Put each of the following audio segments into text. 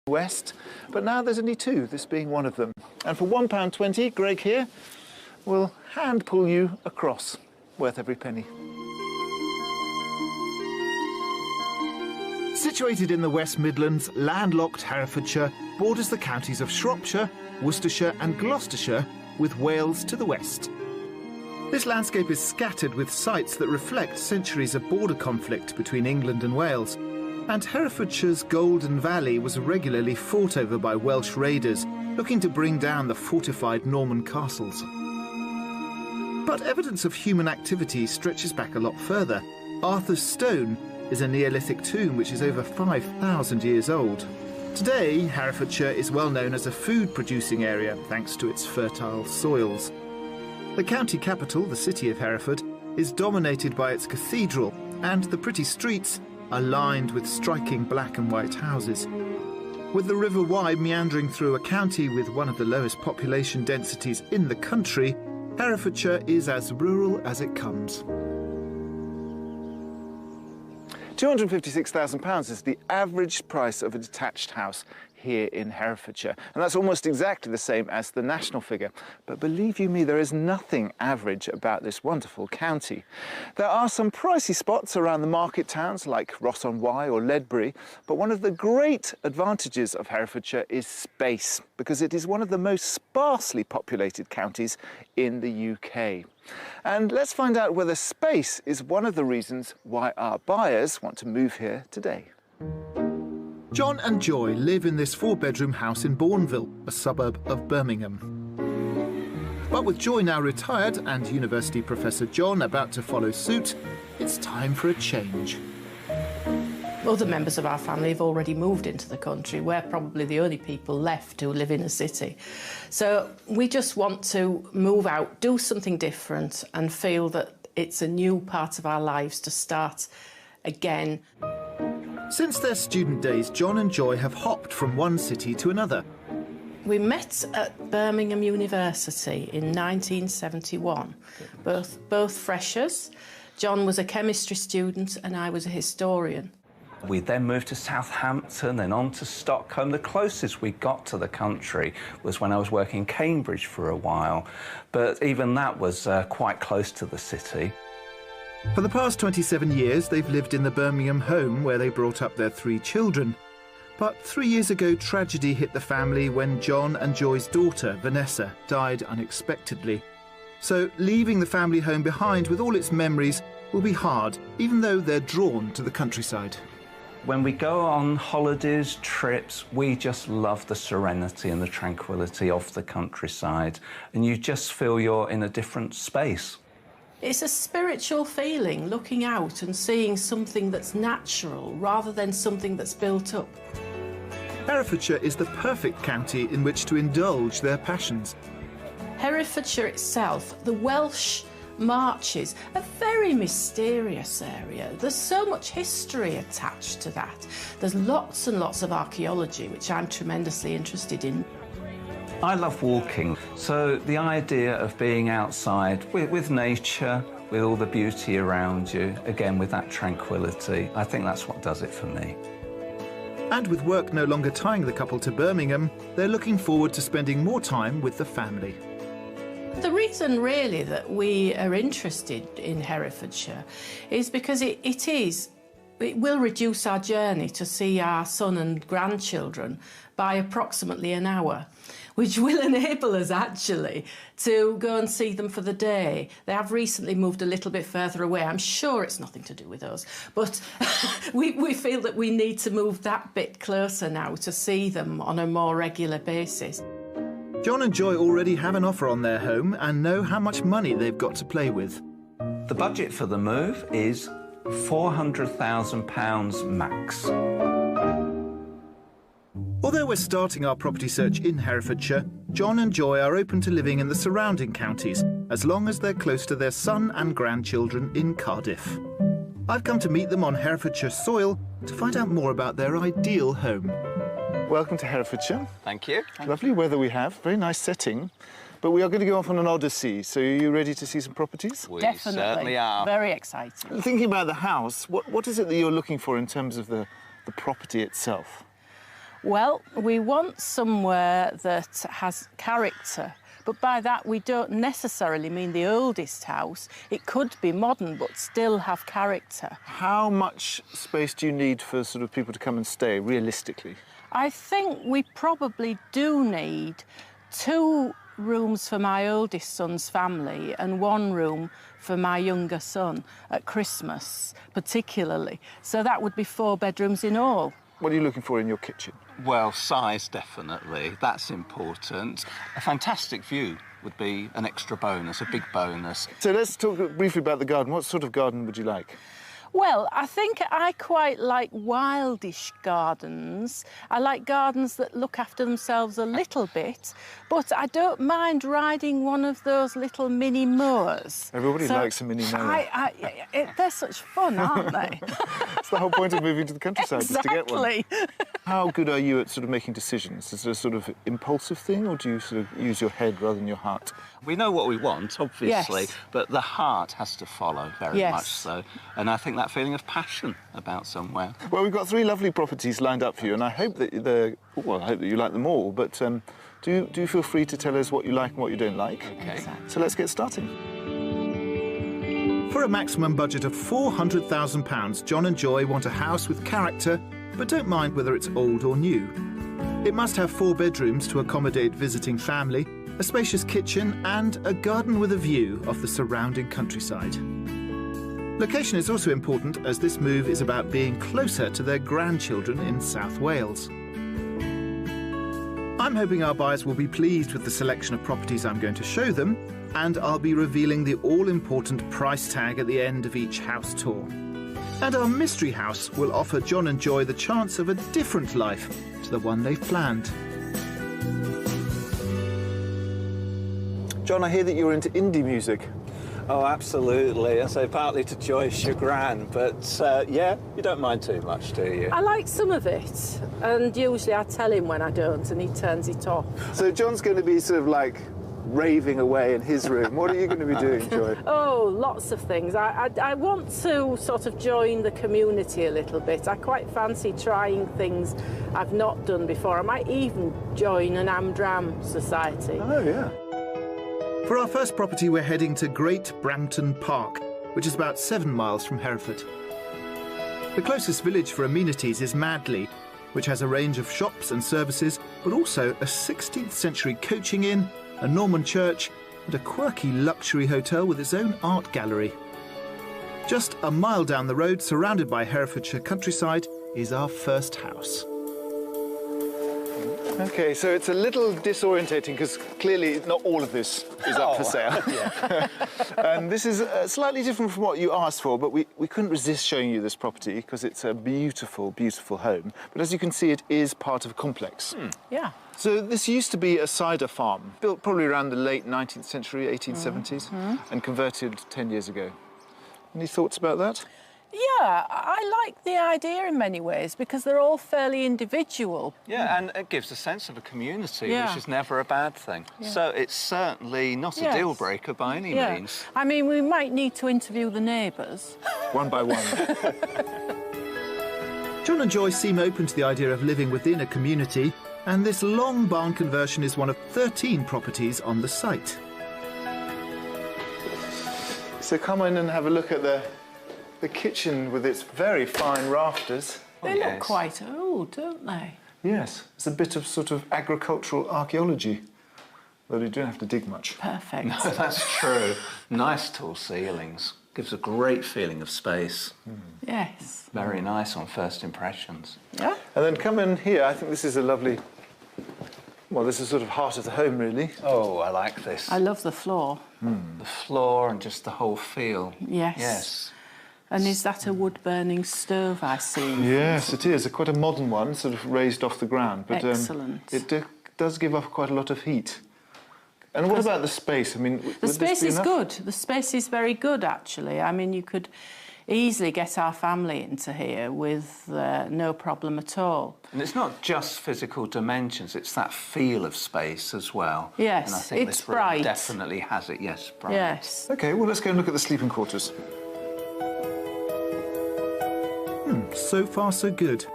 west, but now there's only two, this being one of them. And for £1.20, Greg here will hand pull you across, worth every penny. Situated in the West Midlands, landlocked Herefordshire borders the counties of Shropshire, Worcestershire and Gloucestershire, with Wales to the west. This landscape is scattered with sites that reflect centuries of border conflict between England and Wales, and Herefordshire's Golden Valley was regularly fought over by Welsh raiders looking to bring down the fortified Norman castles. But evidence of human activity stretches back a lot further. Arthur's Stone is a Neolithic tomb which is over 5,000 years old. Today, Herefordshire is well known as a food-producing area thanks to its fertile soils. The county capital, the city of Hereford, is dominated by its cathedral, and the pretty streets are lined with striking black and white houses. With the River Wye meandering through a county with one of the lowest population densities in the country, Herefordshire is as rural as it comes. £256,000 is the average price of a detached house here in Herefordshire, and that's almost exactly the same as the national figure. But believe you me, there is nothing average about this wonderful county. There are some pricey spots around the market towns like Ross-on-Wye or Ledbury, but one of the great advantages of Herefordshire is space, because it is one of the most sparsely populated counties in the UK. And let's find out whether space is one of the reasons why our buyers want to move here today. John and Joy live in this four-bedroom house in Bourneville, a suburb of Birmingham. But with Joy now retired and university professor John about to follow suit, it's time for a change. Other members of our family have already moved into the country. We're probably the only people left who live in a city. So we just want to move out, do something different and feel that it's a new part of our lives to start again. Since their student days, John and Joy have hopped from one city to another. We met at Birmingham University in 1971, both freshers. John was a chemistry student and I was a historian. We then moved to Southampton, then on to Stockholm. The closest we got to the country was when I was working in Cambridge for a while, but even that was quite close to the city. For the past 27 years, they've lived in the Birmingham home where they brought up their 3 children. But 3 years ago, tragedy hit the family when John and Joy's daughter, Vanessa, died unexpectedly. So leaving the family home behind with all its memories will be hard, even though they're drawn to the countryside. When we go on holidays, trips, we just love the serenity and the tranquility of the countryside, and you just feel you're in a different space. It's a spiritual feeling, looking out and seeing something that's natural rather than something that's built up. Herefordshire is the perfect county in which to indulge their passions. Herefordshire itself, the Welsh Marches, a very mysterious area. There's so much history attached to that. There's lots and lots of archaeology, which I'm tremendously interested in. I love walking, so the idea of being outside with nature, with all the beauty around you, again with that tranquility, I think that's what does it for me. And with work no longer tying the couple to Birmingham, they're looking forward to spending more time with the family. The reason really that we are interested in Herefordshire is because it will reduce our journey to see our son and grandchildren by approximately an hour, which will enable us actually to go and see them for the day. They have recently moved a little bit further away. I'm sure it's nothing to do with us, but we feel that we need to move that bit closer now to see them on a more regular basis. John and Joy already have an offer on their home and know how much money they've got to play with. The budget for the move is £400,000 max. Although we're starting our property search in Herefordshire, John and Joy are open to living in the surrounding counties, as long as they're close to their son and grandchildren in Cardiff. I've come to meet them on Herefordshire soil to find out more about their ideal home. Welcome to Herefordshire. Thank you. Lovely weather we have, very nice setting. But we are going to go off on an odyssey, so are you ready to see some properties? We Definitely. certainly are. Very exciting. Thinking about the house, what is it that you're looking for in terms of the property itself? Well, we want somewhere that has character. But by that, we don't necessarily mean the oldest house. It could be modern, but still have character. How much space do you need for sort of people to come and stay, realistically? I think we probably do need 2 rooms for my oldest son's family and 1 room for my younger son at Christmas, particularly. So that would be 4 bedrooms in all. What are you looking for in your kitchen? Well, size, definitely. That's important. A fantastic view would be an extra bonus, a big bonus. So let's talk briefly about the garden. What sort of garden would you like? Well, I think I quite like wildish gardens. I like gardens that look after themselves a little bit, but I don't mind riding one of those little mini mowers. Everybody likes a mini mower. They're such fun, aren't they? That's the whole point of moving to the countryside, is to get one. Exactly. How good are you at sort of making decisions? Is it a sort of impulsive thing, or do you sort of use your head rather than your heart? We know what we want, obviously, Yes. but the heart has to follow very Yes. much so. And I think that feeling of passion about somewhere. Well, we've got 3 lovely properties lined up for you, and I hope that I hope that you like them all. But do feel free to tell us what you like and what you don't like. Okay. So let's get started. For a maximum budget of £400,000, John and Joy want a house with character, but don't mind whether it's old or new. It must have 4 bedrooms to accommodate visiting family, a spacious kitchen and a garden with a view of the surrounding countryside. Location is also important, as this move is about being closer to their grandchildren in South Wales. I'm hoping our buyers will be pleased with the selection of properties I'm going to show them, and I'll be revealing the all-important price tag at the end of each house tour. And our mystery house will offer John and Joy the chance of a different life to the one they've planned. John, I hear that you're into indie music. Oh, absolutely. I say partly to Joy's chagrin, but yeah, you don't mind too much, do you? I like some of it, and usually I tell him when I don't, and he turns it off. So John's going to be sort of like raving away in his room. What are you going to be doing, Joy? Oh, lots of things. I want to sort of join the community a little bit. I quite fancy trying things I've not done before. I might even join an Amdram society. Oh, yeah. For our first property, we're heading to Great Brampton Park, which is about 7 miles from Hereford. The closest village for amenities is Madley, which has a range of shops and services, but also a 16th century coaching inn, a Norman church, and a quirky luxury hotel with its own art gallery. Just a mile down the road, surrounded by Herefordshire countryside, is our first house. OK, so it's a little disorientating because clearly not all of this is up for sale. Yeah. And this is slightly different from what you asked for, but we couldn't resist showing you this property because it's a beautiful, beautiful home. But as you can see, it is part of a complex. Yeah. So this used to be a cider farm, built probably around the late 19th century, 1870s, and converted 10 years ago. Any thoughts about that? Yeah, I like the idea in many ways because they're all fairly individual. Yeah, and it gives a sense of a community, Yeah. which is never a bad thing. Yeah. So it's certainly not a Yes. deal breaker by any Yeah. means. I mean, we might need to interview the neighbours. One by one. John and Joy seem open to the idea of living within a community, and this long barn conversion is one of 13 properties on the site. So come in and have a look at the kitchen with its very fine rafters. They look yes. quite old, don't they? Yes, it's a bit of sort of agricultural archaeology, though you don't have to dig much. Perfect. No, that's true. Nice tall ceilings. Gives a great feeling of space. Yes. Very nice on first impressions. Yeah. And then come in here, I think this is a lovely... Well, this is sort of heart of the home, really. Oh, I like this. I love the floor. The floor and just the whole feel. Yes. Yes. And is that a wood-burning stove I see? Yes, it is. Quite a modern one, sort of raised off the ground. But Excellent. It does give off quite a lot of heat. And what about the space? I mean, The space is good. The space is very good, actually. I mean, you could easily get our family into here with no problem at all. And it's not just physical dimensions, it's that feel of space as well. Yes, and I think it's this room bright. definitely has it, yes, bright. Yes. OK, well, let's go and look at the sleeping quarters. So far, so good.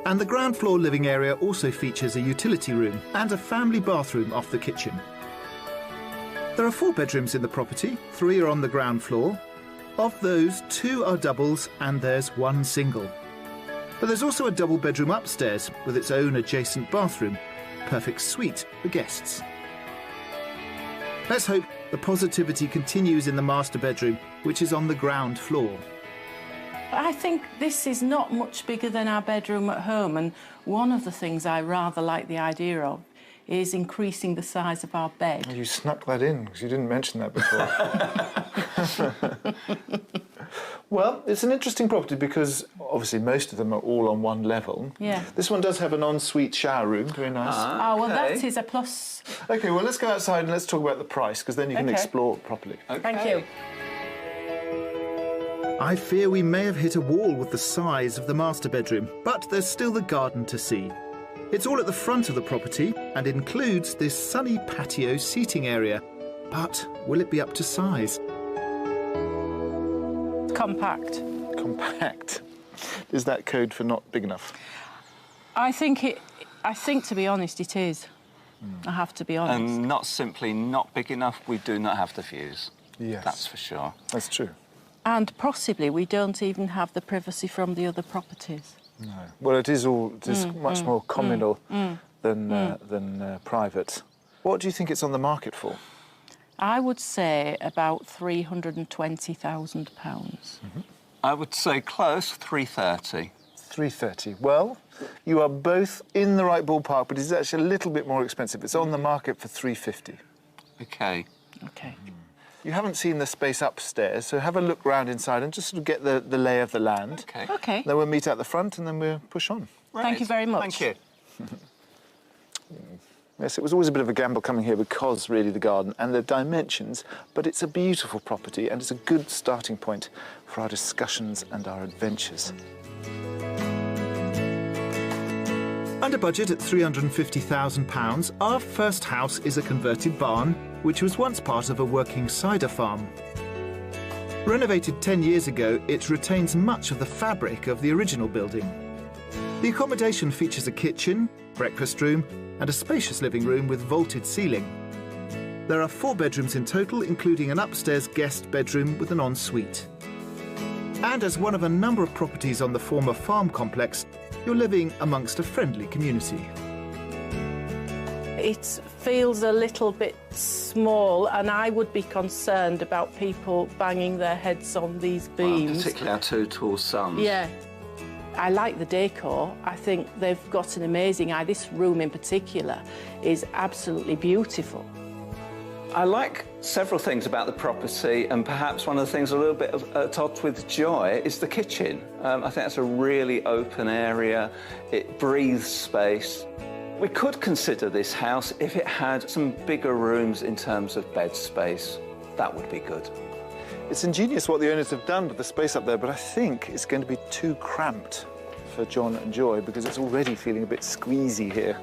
And the ground floor living area also features a utility room and a family bathroom off the kitchen. There are 4 bedrooms in the property, 3 are on the ground floor. Of those, 2 are doubles and there's 1 single. But there's also a double bedroom upstairs with its own adjacent bathroom. Perfect suite for guests. Let's hope the positivity continues in the master bedroom, which is on the ground floor. I think this is not much bigger than our bedroom at home, and one of the things I rather like the idea of is increasing the size of our bed. You snuck that in, because you didn't mention that before. Well, it's an interesting property because obviously most of them are all on one level. Yeah. This one does have an ensuite shower room, very nice. Oh, well, that is a plus. OK, well, let's go outside and let's talk about the price, because then you can explore it properly. Okay. Thank you. I fear we may have hit a wall with the size of the master bedroom, but there's still the garden to see. It's all at the front of the property and includes this sunny patio seating area. But will it be up to size? Compact. Compact. Is that code for not big enough? I think, to be honest, it is. I have to be honest. And not simply not big enough, we do not have the views. Yes. That's for sure. That's true. And possibly we don't even have the privacy from the other properties. No. Well, it is much more communal than private. What do you think it's on the market for? I would say about £320,000. I would say close, 330. 330. Well, you are both in the right ballpark, but it's actually a little bit more expensive. It's on the market for 350. OK. OK. You haven't seen the space upstairs, so have a look round inside and just sort of get the lay of the land. OK. OK. Then we'll meet at the front and then we'll push on. Right. Thank you very much. Thank you. Yes, it was always a bit of a gamble coming here because, really, the garden and the dimensions, but it's a beautiful property and it's a good starting point for our discussions and our adventures. Under budget at £350,000, our first house is a converted barn, which was once part of a working cider farm. Renovated 10 years ago, it retains much of the fabric of the original building. The accommodation features a kitchen, breakfast room, and a spacious living room with vaulted ceiling. There are 4 bedrooms in total, including an upstairs guest bedroom with an ensuite. And as one of a number of properties on the former farm complex, you're living amongst a friendly community. It feels a little bit small, and I would be concerned about people banging their heads on these beams. Well, particularly our 2 tall sons. Yeah. I like the decor. I think they've got an amazing eye. This room in particular is absolutely beautiful. I like several things about the property, and perhaps one of the things a little bit at odds with Joy is the kitchen. I think that's a really open area. It breathes space. We could consider this house if it had some bigger rooms in terms of bed space. That would be good. It's ingenious what the owners have done with the space up there, but I think it's going to be too cramped for John and Joy because it's already feeling a bit squeezy here.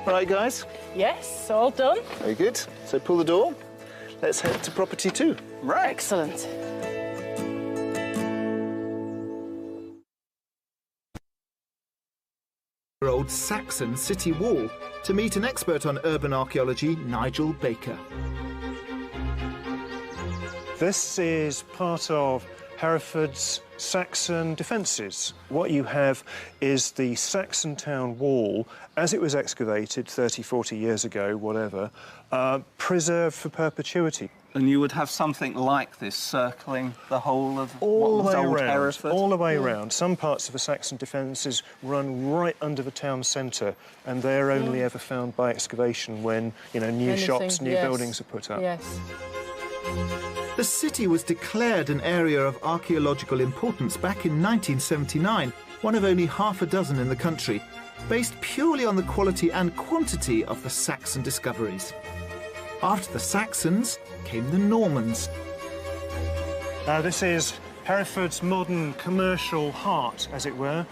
Right, guys? Yes, all done. Very good. So pull the door. Let's head to property 2. Right. Excellent. Old Saxon city wall to meet an expert on urban archaeology, Nigel Baker. This is part of Hereford's Saxon defences. What you have is the Saxon town wall, as it was excavated 30, 40 years ago, whatever, preserved for perpetuity. And you would have something like this circling the whole of All the way old around, Hereford? all the way around. Some parts of the Saxon defences run right under the town centre, and they're only ever found by excavation when, you know, new shops, new buildings are put up. Yes. The city was declared an area of archaeological importance back in 1979, one of only half a dozen in the country, based purely on the quality and quantity of the Saxon discoveries. After the Saxons came the Normans. This is Hereford's modern commercial heart, as it were,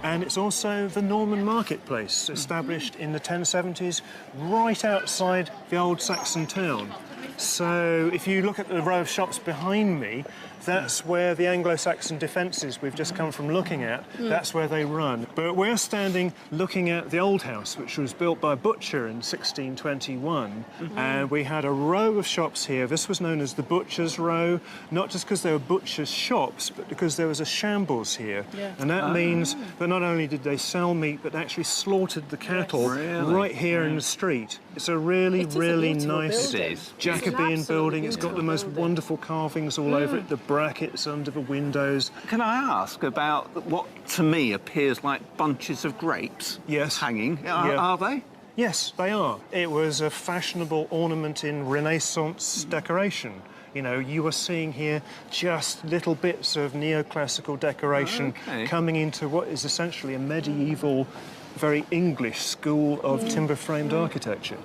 and it's also the Norman marketplace, established in the 1070s, right outside the old Saxon town. So if you look at the row of shops behind me, That's where the Anglo-Saxon defences we've just come from looking at, that's where they run. But we're standing looking at the old house, which was built by Butcher in 1621. And we had a row of shops here. This was known as the Butcher's Row, not just because they were butcher's shops, but because there was a shambles here. Yeah. And that means that not only did they sell meat, but actually slaughtered the cattle right here in the street. It's a really, really nice Jacobean building. It's got the most wonderful carvings all over it, the brackets under the windows. Can I ask about what, to me, appears like bunches of grapes hanging? Are they? Yes, they are. It was a fashionable ornament in Renaissance decoration. You know, you are seeing here just little bits of neoclassical decoration coming into what is essentially a medieval, very English school of timber-framed architecture.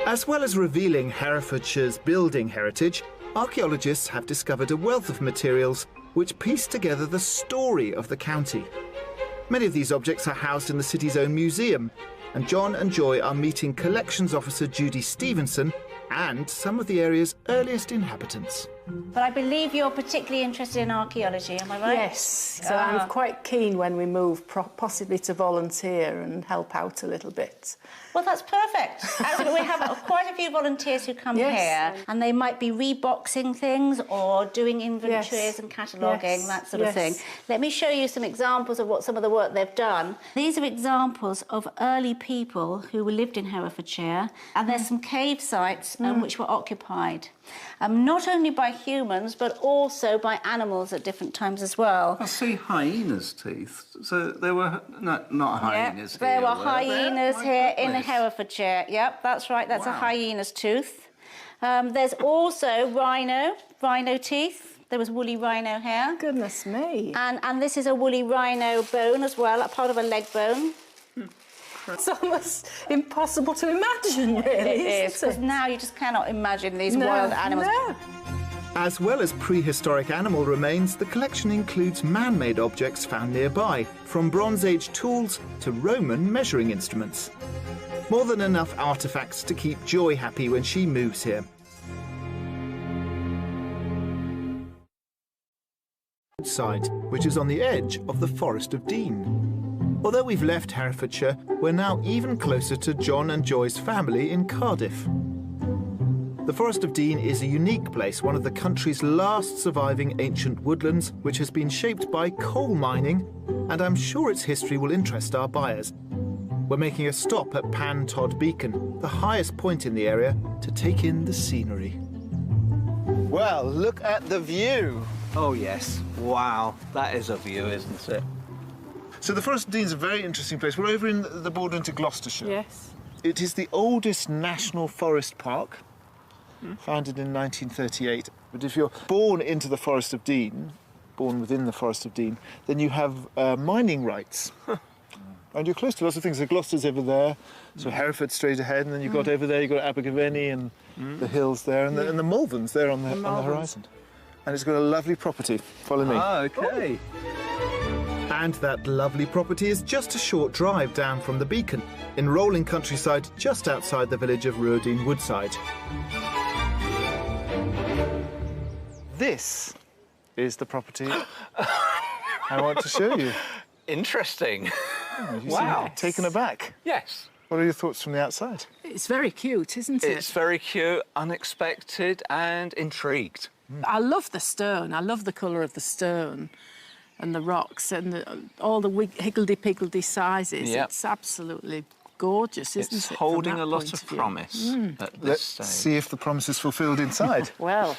As well as revealing Herefordshire's building heritage, archaeologists have discovered a wealth of materials which piece together the story of the county. Many of these objects are housed in the city's own museum, and John and Joy are meeting Collections Officer Judy Stevenson and some of the area's earliest inhabitants. But I believe you're particularly interested in archaeology, am I right? Yes, so I'm quite keen when we move possibly to volunteer and help out a little bit. Well, that's perfect. Actually, we have quite a few volunteers who come here, and they might be reboxing things or doing inventories and cataloguing, that sort of thing. Let me show you some examples of what some of the work they've done. These are examples of early people who lived in Herefordshire, and there's some cave sites which were occupied. Not only by humans, but also by animals at different times as well. I see hyenas' teeth. So there were not hyenas here. There were hyenas here in Herefordshire. Yep, that's right. That's a hyena's tooth. There's also rhino teeth. There was woolly rhino hair. Goodness me. And this is a woolly rhino bone as well, a part of a leg bone. It's almost impossible to imagine, really. It is, because now you just cannot imagine these wild animals. No. As well as prehistoric animal remains, the collection includes man-made objects found nearby, from Bronze Age tools to Roman measuring instruments. More than enough artefacts to keep Joy happy when she moves here. Site, which is on the edge of the Forest of Dean. Although we've left Herefordshire, we're now even closer to John and Joy's family in Cardiff. The Forest of Dean is a unique place, one of the country's last surviving ancient woodlands, which has been shaped by coal mining, and I'm sure its history will interest our buyers. We're making a stop at Pan Todd Beacon, the highest point in the area, to take in the scenery. Well, look at the view. Oh, yes. Wow. That is a view, isn't it? So the Forest of Dean is a very interesting place. We're over in the border into Gloucestershire. Yes. It is the oldest national forest park, founded in 1938. But if you're born into the Forest of Dean, born within the Forest of Dean, then you have mining rights. And you're close to lots of things. So Gloucester's over there, so Hereford straight ahead, and then you've got over there, you've got Abergavenny and the hills there, and the Malverns there on the horizon. And it's got a lovely property. Follow me. Oh, OK. And that lovely property is just a short drive down from the beacon, in rolling countryside just outside the village of Ruadine Woodside. This is the property I want to show you. Interesting. Oh, you Wow. seem taken aback. Yes. What are your thoughts from the outside? It's very cute, isn't it? It's very cute, unexpected and intrigued. I love the stone. I love the colour of the stone and the rocks and all the higgledy-piggledy sizes. Yep. It's absolutely gorgeous, isn't it? It's from holding that a lot point of view? promise at this Let's stage. see if the promise is fulfilled inside. Well,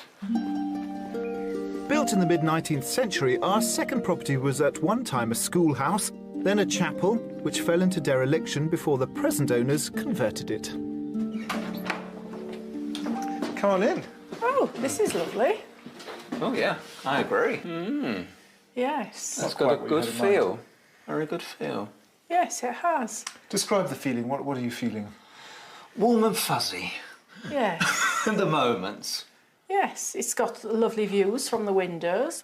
Built in the mid-19th century, our second property was at one time a schoolhouse, then a chapel, which fell into dereliction before the present owners converted it. Come on in. Oh, this is lovely. Oh, yeah, I agree. Yes. It's quite got a what you good had in mind. feel. Very good feel. Yes, it has. Describe the feeling. What are you feeling? Warm and fuzzy Yes. at the moment. Yes, it's got lovely views from the windows.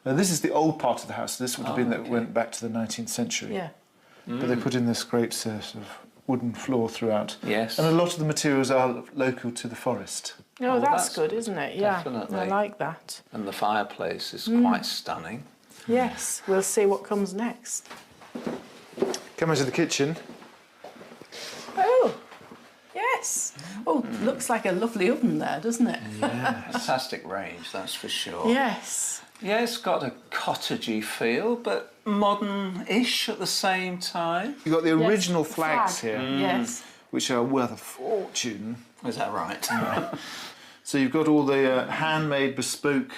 Now, this is the old part of the house. This would have been that went back to the 19th century. Yeah. But they put in this great sort of wooden floor throughout. Yes. And a lot of the materials are local to the forest. Oh, that's good, isn't it? Yeah, definitely. I like that. And the fireplace is quite stunning. Yes, we'll see what comes next. Come into the kitchen. Oh, yes. Oh, looks like a lovely oven there, doesn't it? Yeah, fantastic range, that's for sure. Yes. Yeah, it's got a cottagey feel, but modern-ish at the same time. You've got the Yes, original the flags flag. here, Yes. which are worth a fortune. Is that right? So you've got all the handmade, bespoke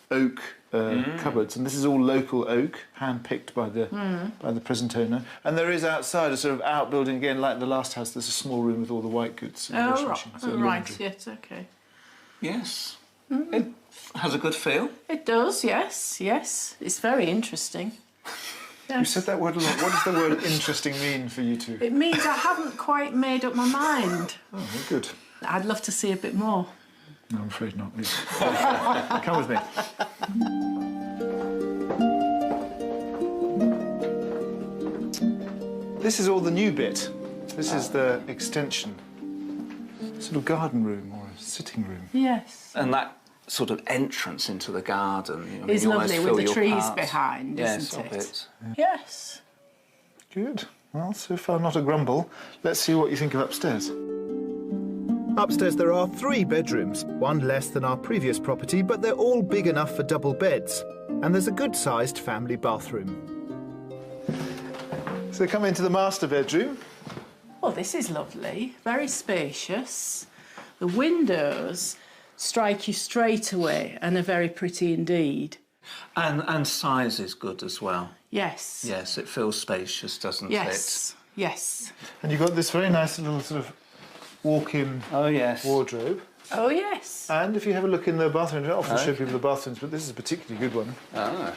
oak cupboards, and this is all local oak, hand-picked by the present owner. And there is outside a sort of outbuilding, again, like the last house, there's a small room with all the white goods. And washing machines, so right, laundry. yes, OK. Yes. It has a good feel. It does, yes, yes. It's very interesting. Yes. You said that word a lot. What does the word interesting mean for you two? It means I haven't quite made up my mind. Oh, well, good. I'd love to see a bit more. No, I'm afraid not. Come with me. This is all the new bit. This is the extension. Sort of garden room or a sitting room. Yes. And that sort of entrance into the garden. You know, It's you almost lovely feel with the you're trees part, behind, yes, isn't of it? Yes. Good. Well, so far not a grumble. Let's see what you think of upstairs. Upstairs there are 3 bedrooms, one less than our previous property, but they're all big enough for double beds. And there's a good-sized family bathroom. So come into the master bedroom. Well, this is lovely. Very spacious. The windows strike you straight away and are very pretty indeed. And size is good as well. Yes. Yes, it feels spacious, doesn't Yes. Yes. And you've got this very nice little sort of walk-in Oh, yes. wardrobe. Oh, yes. And if you have a look in the bathroom, I often show people the bathrooms, but this is a particularly good one. Ah.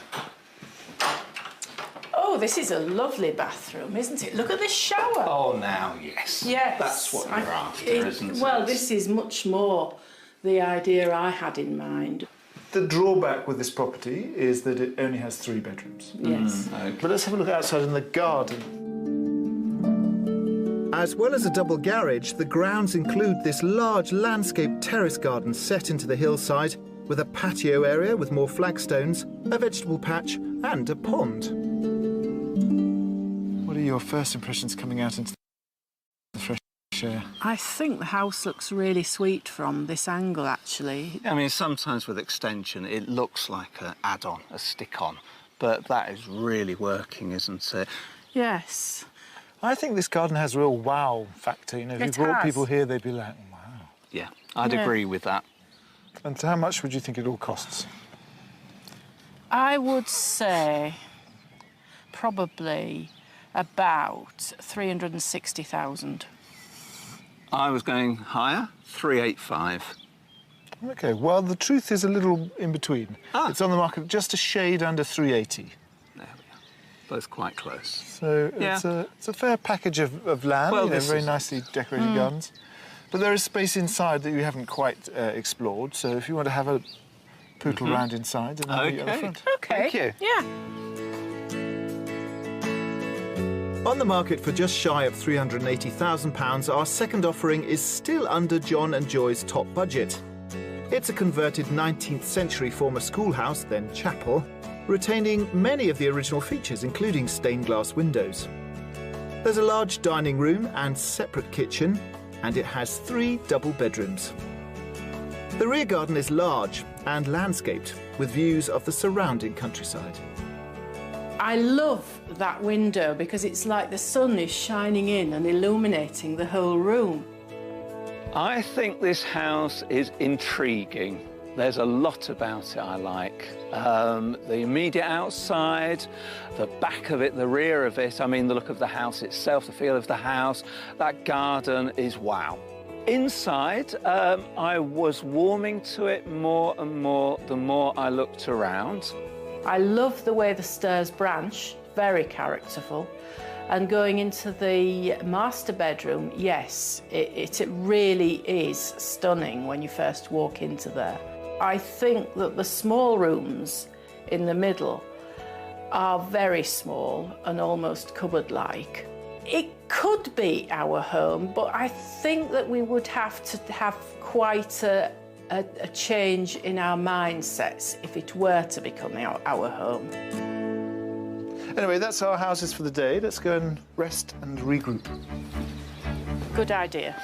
Oh, this is a lovely bathroom, isn't it? Look at this shower. Oh, now, yes. Yes. That's what you're after, isn't it? Well, this is much more the idea I had in mind. The drawback with this property is that it only has 3 bedrooms. Yes. Okay. But let's have a look outside in the garden. As well as a double garage, the grounds include this large landscape terrace garden set into the hillside with a patio area with more flagstones, a vegetable patch and a pond. What are your first impressions coming out into the fresh air? I think the house looks really sweet from this angle, actually. I mean, sometimes with extension, it looks like an add-on, a stick-on, but that is really working, isn't it? Yes. I think this garden has real wow factor. You know, if you It brought has. people here, they'd be like, wow. Yeah, I'd Yeah. agree with that. And how much would you think it all costs? I would say probably about 360,000. I was going higher, 385. OK, well, the truth is a little in between. Ah. It's on the market just a shade under 380. There we are. Both quite close. So Yeah. it's a fair package of land, Well, you know, this very is- nicely decorated gardens. But there is space inside that you haven't quite explored. So if you want to have a pootle round inside, then I'll meet you at the OK. front. OK. Thank you. Yeah. On the market for just shy of £380,000, our second offering is still under John and Joy's top budget. It's a converted 19th century former schoolhouse, then chapel, retaining many of the original features, including stained glass windows. There's a large dining room and separate kitchen, and it has 3 double bedrooms. The rear garden is large and landscaped, with views of the surrounding countryside. I love that window because it's like the sun is shining in and illuminating the whole room. I think this house is intriguing. There's a lot about it I like. The immediate outside, the back of it, the rear of it, I mean, the look of the house itself, the feel of the house, that garden is wow. Inside, I was warming to it more and more the more I looked around. I love the way the stairs branch, very characterful. And going into the master bedroom, yes, it really is stunning when you first walk into there. I think that the small rooms in the middle are very small and almost cupboard-like. It could be our home, but I think that we would have to have quite a a change in our mindsets if it were to become our home. Anyway, that's our houses for the day. Let's go and rest and regroup. Good idea.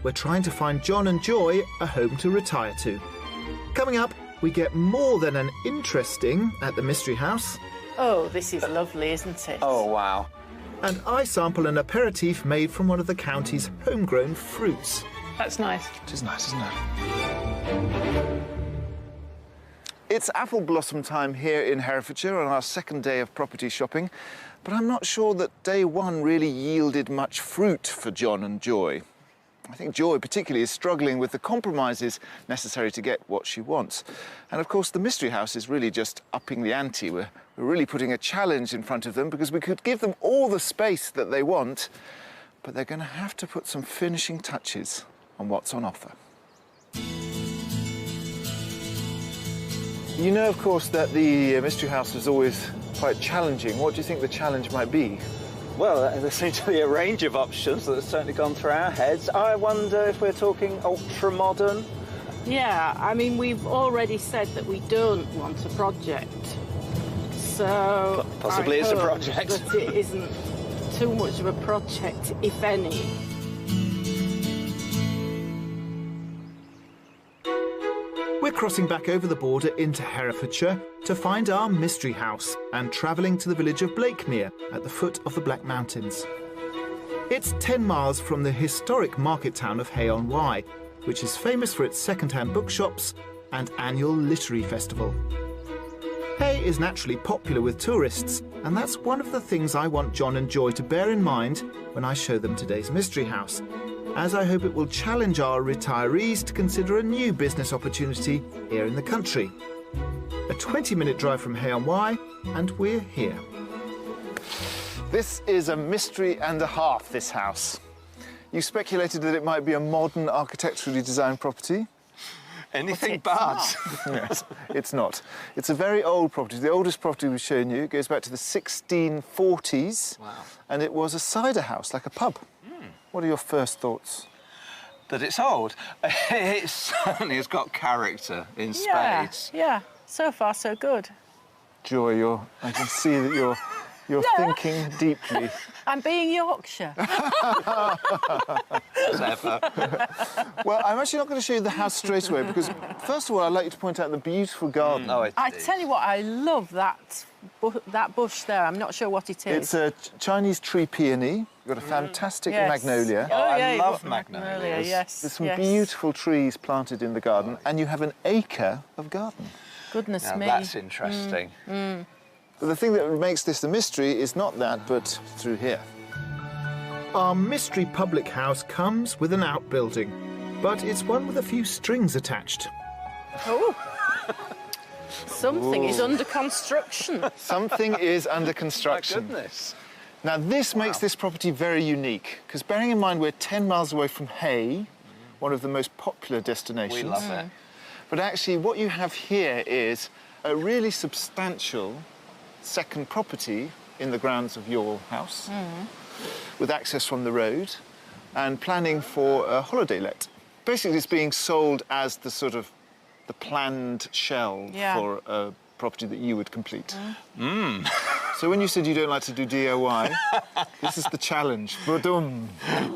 We're trying to find John and Joy a home to retire to. Coming up, we get more than an interesting at the Mystery House. Oh, this is lovely, isn't it? Oh, wow. And I sample an aperitif made from one of the county's homegrown fruits. That's nice. It is nice, isn't it? It's apple blossom time here in Herefordshire on our second day of property shopping, but I'm not sure that day one really yielded much fruit for John and Joy. I think Joy particularly is struggling with the compromises necessary to get what she wants. And of course the Mystery House is really just upping the ante. We're really putting a challenge in front of them because we could give them all the space that they want, but they're going to have to put some finishing touches on what's on offer. You know, of course, that the Mystery House is always quite challenging. What do you think the challenge might be? Well, there seems to be a range of options that have certainly gone through our heads. I wonder if we're talking ultra-modern? Yeah, I mean, we've already said that we don't want a project. So Possibly it's a project. But it isn't too much of a project, if any. We're crossing back over the border into Herefordshire to find our Mystery House and travelling to the village of Blakemere at the foot of the Black Mountains. It's 10 miles from the historic market town of Hay-on-Wye, which is famous for its second-hand bookshops and annual literary festival. Hay is naturally popular with tourists, and that's one of the things I want John and Joy to bear in mind when I show them today's Mystery House, as I hope it will challenge our retirees to consider a new business opportunity here in the country. A 20-minute drive from Hay-on-Wye, and we're here. This is a mystery and a half, this house. You speculated that it might be a modern architecturally designed property. Anything but. Yes, it's not. It's a very old property. The oldest property we've shown you goes back to the 1640s. Wow. And it was a cider house, like a pub. What are your first thoughts? That it's old. It certainly has got character in spades. Yeah, so far so good. Joy, I can see that you're thinking deeply. I'm being Yorkshire. Clever. Well, I'm actually not going to show you the house straight away because, first of all, I'd like you to point out the beautiful garden. I tell you what, I love that bush there. I'm not sure what it is. It's a Chinese tree peony. You've got a fantastic magnolia. Oh, yeah, I love magnolias. Yes. There's some beautiful trees planted in the garden, and you have an acre of garden. Goodness Now, me. that's interesting. But the thing that makes this the mystery is not that, but through here. Our mystery public house comes with an outbuilding, but it's one with a few strings attached. Oh. Something is under construction. Something is under construction. My goodness. Now, this makes this property very unique, because bearing in mind we're 10 miles away from Hay, one of the most popular destinations. We love it. But actually, what you have here is a really substantial second property in the grounds of your house, with access from the road, and planning for a holiday let. Basically, it's being sold as the sort of the planned shell for a property that you would complete. So when you said you don't like to do DIY, this is the challenge. Boom.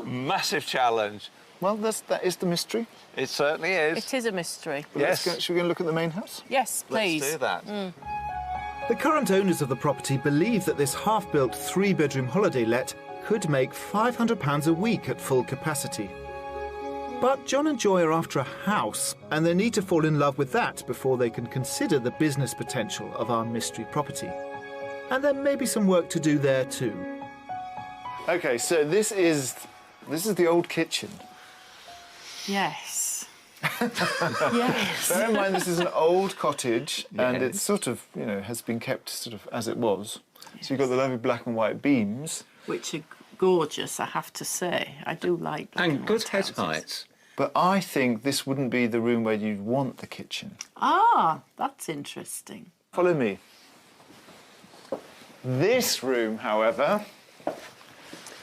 Massive challenge. Well, that is the mystery. It certainly is. It is a mystery. But Yes. should we go and look at the main house? Yes, please. Let's do that. The current owners of the property believe that this half-built three-bedroom holiday let could make £500 a week at full capacity. But John and Joy are after a house, and they need to fall in love with that before they can consider the business potential of our mystery property. And there may be some work to do there too. OK, so this is the old kitchen. Yes. Yes. Bear in mind, this is an old cottage, and it's sort of, has been kept sort of as it was. So you've got the lovely black and white beams. Which are gorgeous, I have to say. I do like black And good white head houses. height. But I think this wouldn't be the room where you'd want the kitchen. Ah, that's interesting. Follow me. This room, however...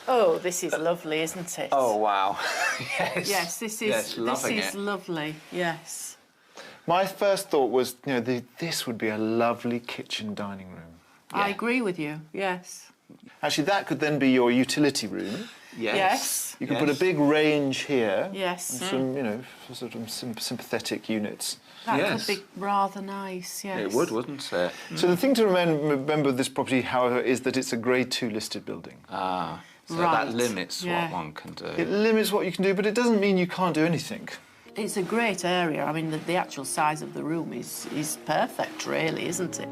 Oh, this is lovely, isn't it? Oh, wow. Yes. Yes, this is lovely. Yes. My first thought was, you know, this would be a lovely kitchen dining room. I agree with you. Yes. Actually, that could then be your utility room. Yes. You could put a big range here. Yes. And some, you know, sort of sympathetic units. That Yes. could be rather nice. Yes. It would, wouldn't it? So the thing to remember with this property, however, is that it's a Grade 2 listed building. Ah, so Right. that limits Yeah. what one can do. It limits what you can do, but it doesn't mean you can't do anything. It's a great area. I mean, the actual size of the room is perfect, really, isn't it?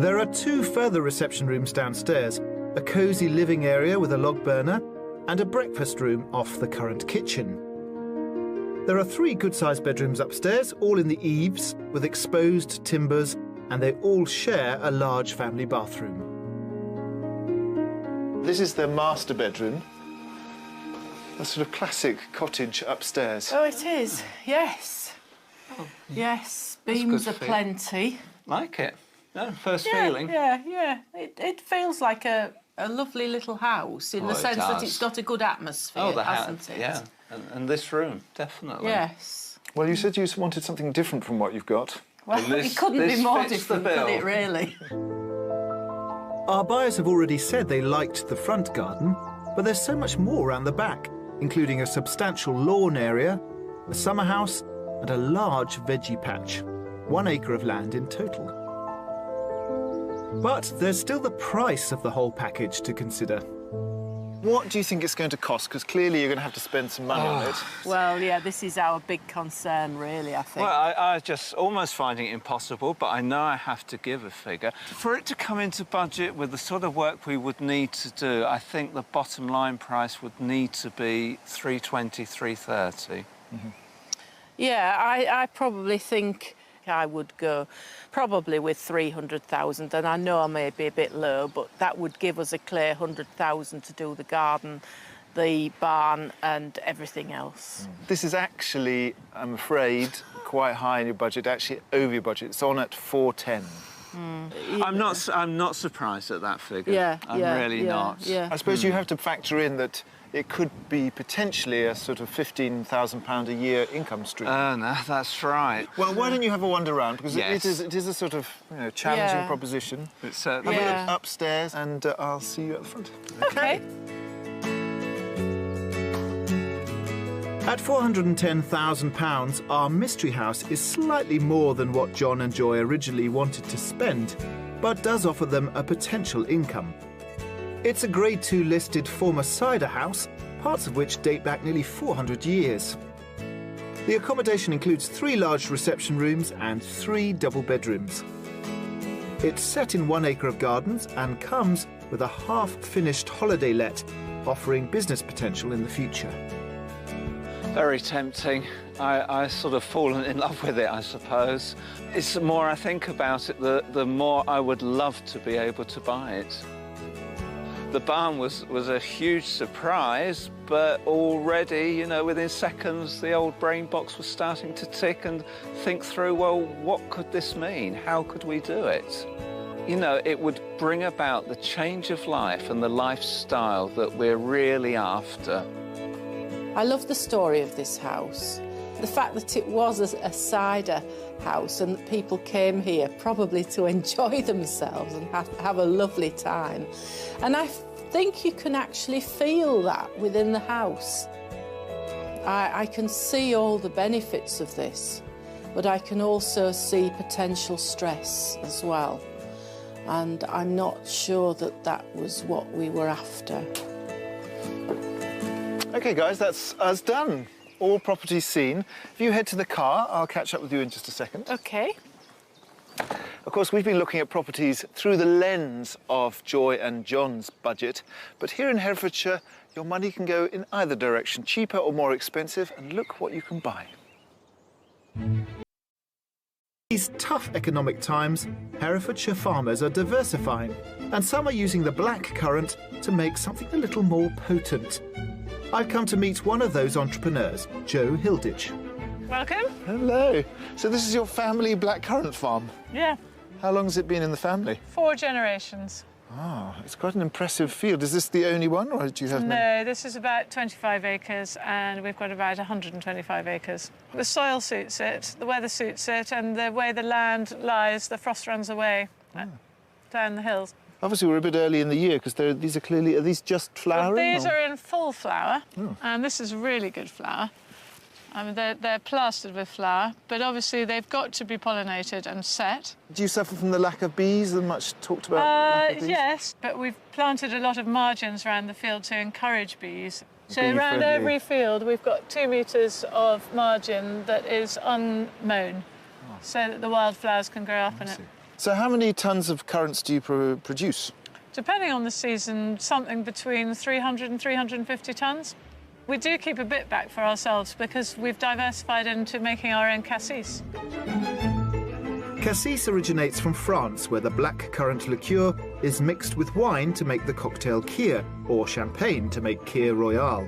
There are 2 further reception rooms downstairs, a cosy living area with a log burner and a breakfast room off the current kitchen. There are 3 good-sized bedrooms upstairs, all in the eaves, with exposed timbers, and they all share a large family bathroom. This is the master bedroom. A sort of classic cottage upstairs. Oh, it is. Yes. Yes. That's a Beams good are feel. plenty. Like it. No, first Yeah, feeling. yeah. It feels like a lovely little house in Oh, the it sense that does. it's got a good atmosphere, Oh, the hasn't it? yeah. And this room, definitely. Yes. Well, you said you wanted something different from what you've got. Well, this- it couldn't this be more fits the different, could bill. it, really? Our buyers have already said they liked the front garden, but there's so much more around the back, including a substantial lawn area, a summer house, and a large veggie patch. 1 acre of land in total. But there's still the price of the whole package to consider. What do you think it's going to cost? Because clearly you're going to have to spend some money on it. Well, yeah, this is our big concern, really, I think. Well, I just almost finding it impossible, but I know I have to give a figure. For it to come into budget with the sort of work we would need to do, I think the bottom line price would need to be $320, $330. Yeah, I probably think I would go probably with 300,000, and I know I may be a bit low, but that would give us a clear 100,000 to do the garden, the barn and everything else. This is actually, I'm afraid, quite high in your budget, actually over your budget. It's on at 410. I'm not surprised at that figure. Yeah, I'm really not. Yeah. I suppose you have to factor in that it could be potentially a sort of £15,000 a year income stream. No, that's right. Well, why don't you have a wander around? Because Yes. it is a sort of challenging Yeah. proposition. It's Have certainly. a Yeah. look upstairs and I'll see you at the front. Okay. At £410,000, our mystery house is slightly more than what John and Joy originally wanted to spend, but does offer them a potential income. It's a Grade 2 listed former cider house, parts of which date back nearly 400 years. The accommodation includes 3 large reception rooms and 3 double bedrooms. It's set in 1 acre of gardens and comes with a half-finished holiday let, offering business potential in the future. Very tempting. I sort of fallen in love with it, I suppose. It's the more I think about it, the more I would love to be able to buy it. The barn was a huge surprise, but already, within seconds, the old brain box was starting to tick and think through, well, what could this mean? How could we do it? It would bring about the change of life and the lifestyle that we're really after. I love the story of this house. The fact that it was a cider house and that people came here probably to enjoy themselves and have a lovely time. And I think you can actually feel that within the house. I can see all the benefits of this, but I can also see potential stress as well. And I'm not sure that was what we were after. OK, guys, that's us done. All properties seen. If you head to the car, I'll catch up with you in just a second. OK. Of course, we've been looking at properties through the lens of Joy and John's budget, but here in Herefordshire, your money can go in either direction, cheaper or more expensive, and look what you can buy. these tough economic times, Herefordshire farmers are diversifying, and some are using the black currant to make something a little more potent. I've come to meet one of those entrepreneurs, Joe Hilditch. Welcome. Hello. So this is your family blackcurrant farm? Yeah. How long has it been in the family? 4 generations. Ah, it's quite an impressive field. Is this the only one, or do you have many? No, this is about 25 acres, and we've got about 125 acres. The soil suits it, the weather suits it, and the way the land lies, the frost runs away down the hills. Obviously, we're a bit early in the year, because these are clearly... Are these just flowering? Well, these or? are in full flower, and this is really good flower. I mean, they're plastered with flower, but obviously they've got to be pollinated and set. Do you suffer from the lack of bees, the much talked about lack of bees? Yes, but we've planted a lot of margins around the field to encourage bees. So around Bee-friendly. every field we've got 2 metres of margin that is unmown, so that the wildflowers can grow up in it. So how many tonnes of currants do you produce? Depending on the season, something between 300 and 350 tonnes. We do keep a bit back for ourselves because we've diversified into making our own cassis. Cassis originates from France, where the black currant liqueur is mixed with wine to make the cocktail Kir, or champagne to make Kir Royale.